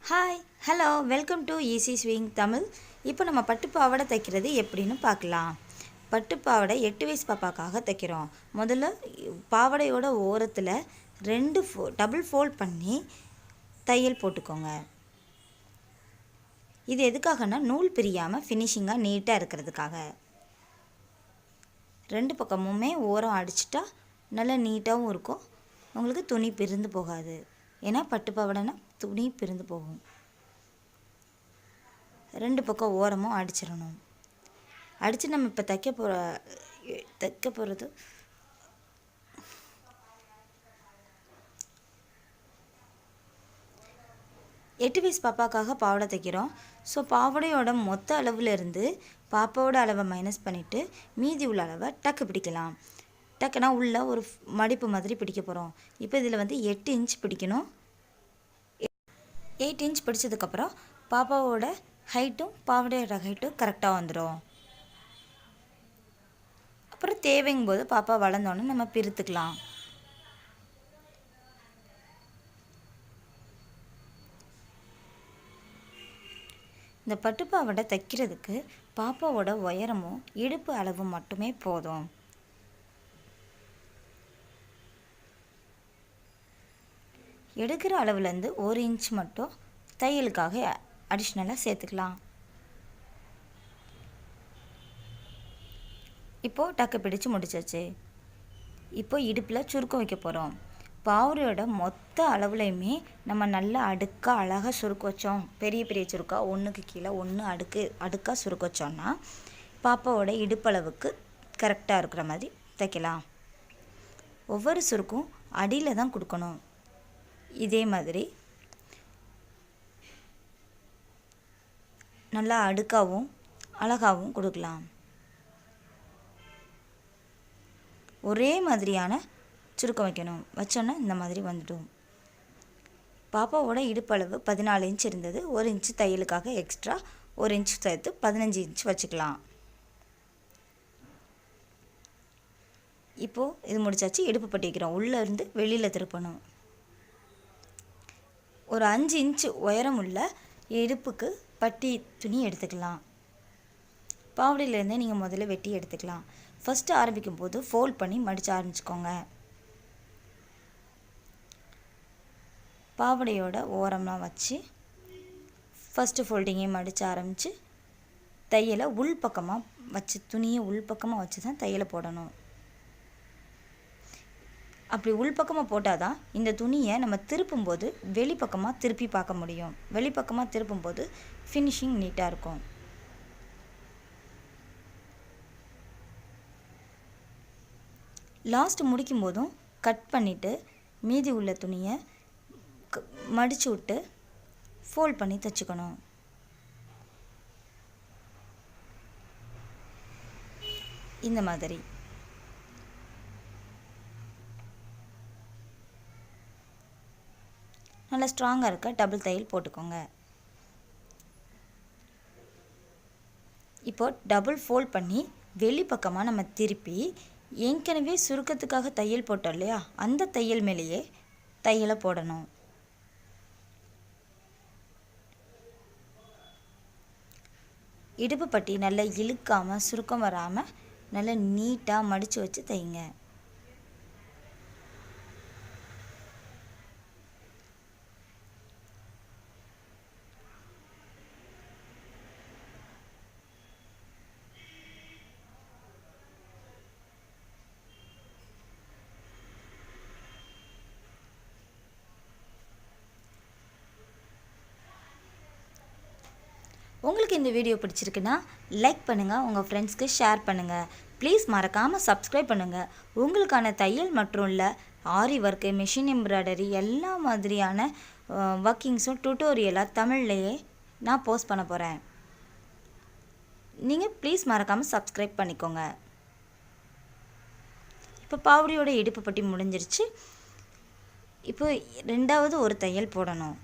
Hi hello welcome to easy swing Tamil. இப்போ நம்ம பட்டு பாவாடை தைக்கிறது எப்படின்னு பார்க்கலாம். பட்டு பாவாடை 8 வயசு பாப்பாக்காக தைக்கிறோம். முதல்ல பாவாடையோட ஓரத்தில் 2 டபுள் ஃபோல்ட் பண்ணி தையல் போட்டுக்கோங்க. இது எதுக்காகனா நூல் பிரியாமல் ஃபினிஷிங்காக நீட்டாக இருக்கிறதுக்காக. 2 பக்கமுமே ஓரம் அடிச்சிட்டா நல்லா நீட்டாகவும் இருக்கும். உங்களுக்கு துணி பிரிந்து போகாது. ஏன்னா பட்டு பாவாடைனா துணி பிரிந்து போகும். 2 பக்கம் ஓரமும் அடிச்சிடணும். அடித்து நம்ம இப்போ தைக்க போகிறது 8 வயசு பாப்பாக்காக பாவாடை தைக்கிறோம். ஸோ பாவாடையோட மொத்த அளவுலேருந்து பாப்பாவோட அளவை மைனஸ் பண்ணிவிட்டு மீதி உள்ள அளவை டக்கு பிடிக்கலாம். டக்குனா உள்ள ஒரு மடிப்பு மாதிரி பிடிக்க போகிறோம். இப்போ இதில் 8 இன்ச் பிடிக்கணும். 8 இன்ச் பிடிச்சதுக்கப்புறம் பாப்பாவோட ஹைட்டும் பாவாடையோட ஹைட்டும் கரெக்டாக வந்துடும். அப்புறம் தேவைங்கும் போது பாப்பா வளர்ந்தோன்னு நம்ம பிரித்துக்கலாம். இந்த பட்டு பாவாடை தைக்கிறதுக்கு பாப்பாவோட உயரமும் இடுப்பு அளவும் மட்டுமே போதும். எடுக்கிற அளவுலேருந்து 1 இன்ச் மட்டும் தையலுக்காக அடிஷ்னலாக சேர்த்துக்கலாம். இப்போது டக்கு பிடிச்சு முடிச்சாச்சு. இப்போ இடுப்பில் சுருக்கம் வைக்க போகிறோம். பாவாடையோட மொத்த அளவுலையுமே நம்ம நல்லா அடுக்காக அழகாக சுருக்க வச்சோம். பெரிய பெரிய சுருக்கா ஒன்றுக்கு கீழே ஒன்று அடுக்காக சுருக்க வச்சோன்னா பாப்பாவோட இடுப்பளவுக்கு கரெக்டாக இருக்கிற மாதிரி தைக்கலாம். ஒவ்வொரு சுருக்கும் அடியில் தான் கொடுக்கணும். இதே மாதிரி நல்லா அடுக்காகவும் அழகாகவும் கொடுக்கலாம். ஒரே மாதிரியான சுருக்கம் வைக்கணும். வச்சோன்னா இந்த மாதிரி வந்துடும். பாப்பாவோட இடுப்பளவு 14 இன்ச் இருந்தது. 1 இன்ச் தையலுக்காக எக்ஸ்ட்ரா 1 இன்ச் சேர்த்து 15 இன்ச் வச்சுக்கலாம். இப்போது இது முடிச்சாச்சு. இடுப்பு பட்டி வைக்கிறோம். உள்ளேருந்து வெளியில் திருப்பணும். ஒரு 5 இன்ச் உயரம் உள்ள இடுப்புக்கு பட்டி துணி எடுத்துக்கலாம். பாவாடையிலேருந்தே நீங்கள் முதல்ல வெட்டி எடுத்துக்கலாம். ஃபஸ்ட்டு ஆரம்பிக்கும் போது ஃபோல்ட் பண்ணி மடித்து ஆரம்பிச்சுக்கோங்க. பாவாடையோட ஓரம்லாம் வச்சு ஃபஸ்ட்டு ஃபோல்டிங்கையும் மடித்து ஆரம்பித்து தையலை உள்பக்கமாக வச்சு துணியை உள்பக்கமாக வச்சு தான் தையலை போடணும். அப்படி உள்பக்கமாக போட்டால் தான் இந்த துணியை நம்ம திருப்பும்போது வெளிப்பக்கமாக திருப்பி பார்க்க முடியும். வெளிப்பக்கமாக திருப்பும்போது ஃபினிஷிங் நீட்டாக இருக்கும். லாஸ்ட் முடிக்கும் போதும் கட் பண்ணிவிட்டு மீதி உள்ள துணியை மடித்து விட்டு ஃபோல்ட் பண்ணி தைச்சிக்கணும். இந்த மாதிரி நல்லா ஸ்ட்ராங்காக இருக்க டபுள் தையல் போட்டுக்கோங்க. இப்போது டபுள் ஃபோல்ட் பண்ணி வெளிப்பக்கமாக நம்ம திருப்பி ஏற்கனவே சுருக்கத்துக்காக தையல் போட்டோம் இல்லையா, அந்த தையல் மேலேயே தையலை போடணும். இடுப்பு பட்டி நல்லா இழுக்காமல் சுருக்கம் வராமல் நல்லா நீட்டாக மடித்து வச்சு தைங்க. உங்களுக்கு இந்த வீடியோ பிடிச்சிருக்குன்னா லைக் பண்ணுங்கள், உங்கள் ஃப்ரெண்ட்ஸ்க்கு ஷேர் பண்ணுங்கள். ப்ளீஸ் மறக்காமல் சப்ஸ்கிரைப் பண்ணுங்கள். உங்களுக்கான தையல் மற்றும் உள்ள ஆரி ஒர்க்கு, மிஷின் எம்ப்ராய்டரி எல்லா மாதிரியான ஒர்க்கிங்ஸும் டியூட்டோரியலாக தமிழ்லையே நான் போஸ்ட் பண்ண போகிறேன். நீங்கள் ப்ளீஸ் மறக்காமல் சப்ஸ்கிரைப் பண்ணிக்கோங்க. இப்போ பாவாடையோட இடுப்பு பட்டி முடிஞ்சிருச்சு. இப்போ 2வது ஒரு தையல் போடணும்.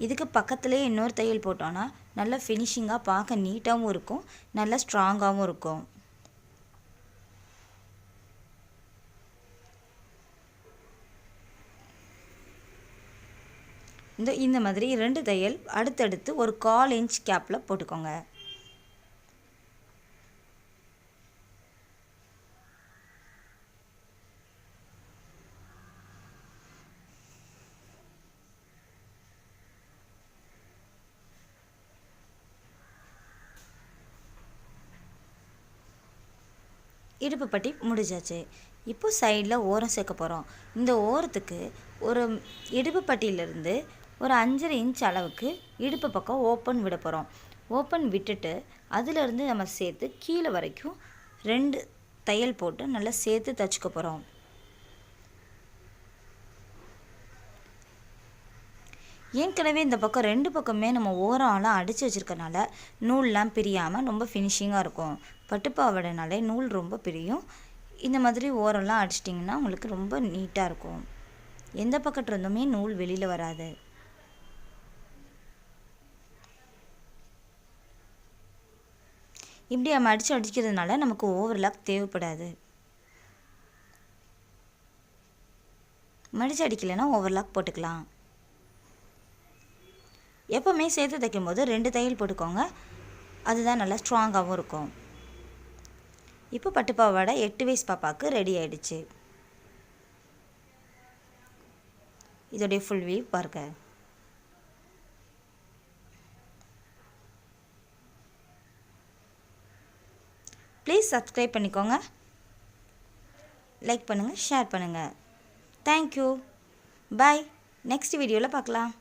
இதுக்கு பக்கத்துலேயே இன்னொரு தையல் போட்டோன்னா நல்லா ஃபினிஷிங்காக பார்க்க நீட்டாகவும் இருக்கும், நல்லா ஸ்ட்ராங்காகவும் இருக்கும். இந்த மாதிரி 2 தையல் அடுத்தடுத்து ஒரு 1/4 இன்ச் கேப்பில் போட்டுக்கோங்க. இடுப்பு பட்டி முடிஞ்சாச்சு. இப்போ சைடில் ஓரம் சேர்க்க போகிறோம். இந்த ஓரத்துக்கு ஒரு இடுப்பு பட்டியிலேருந்து ஒரு 5.5 இன்ச் அளவுக்கு இடுப்பு பக்கம் ஓப்பன் விட போகிறோம். ஓப்பன் விட்டுட்டு அதிலிருந்து நம்ம சேர்த்து கீழே வரைக்கும் 2 தையல் போட்டு நல்லா சேர்த்து தைச்சிக்க போகிறோம். ஏற்கனவே இந்த பக்கம் 2 பக்கமே நம்ம ஓரம்லாம் அடித்து வச்சுருக்கனால நூல்லாம் பிரியாமல் ரொம்ப ஃபினிஷிங்காக இருக்கும். பட்டுப்பாவாடைனாலே நூல் ரொம்ப பிரியும். இந்த மாதிரி ஓரம்லாம் அடிச்சிட்டிங்கன்னா உங்களுக்கு ரொம்ப நீட்டாக இருக்கும். எந்த பக்கத்து இருந்துமே நூல் வெளியில் வராது. இப்படி நம்ம அடிக்கிறதுனால நமக்கு ஓவர்லாக் தேவைப்படாது. மடித்து அடிக்கலைன்னா ஓவர்லாக் போட்டுக்கலாம். எப்போவுமே சேர்த்து தைக்கும்போது 2 தையல் போட்டுக்கோங்க. அதுதான் நல்லா ஸ்ட்ராங்காகவும் இருக்கும். இப்போ பட்டுப்பாவாடை 8 வயசு பாப்பாவுக்கு ரெடி ஆகிடுச்சு. இதோடைய ஃபுல் வியூ பாருங்க. ப்ளீஸ் சப்ஸ்கிரைப் பண்ணிக்கோங்க, லைக் பண்ணுங்கள், ஷேர் பண்ணுங்கள். தேங்க்யூ. பாய். நெக்ஸ்ட் வீடியோவில் பார்க்கலாம்.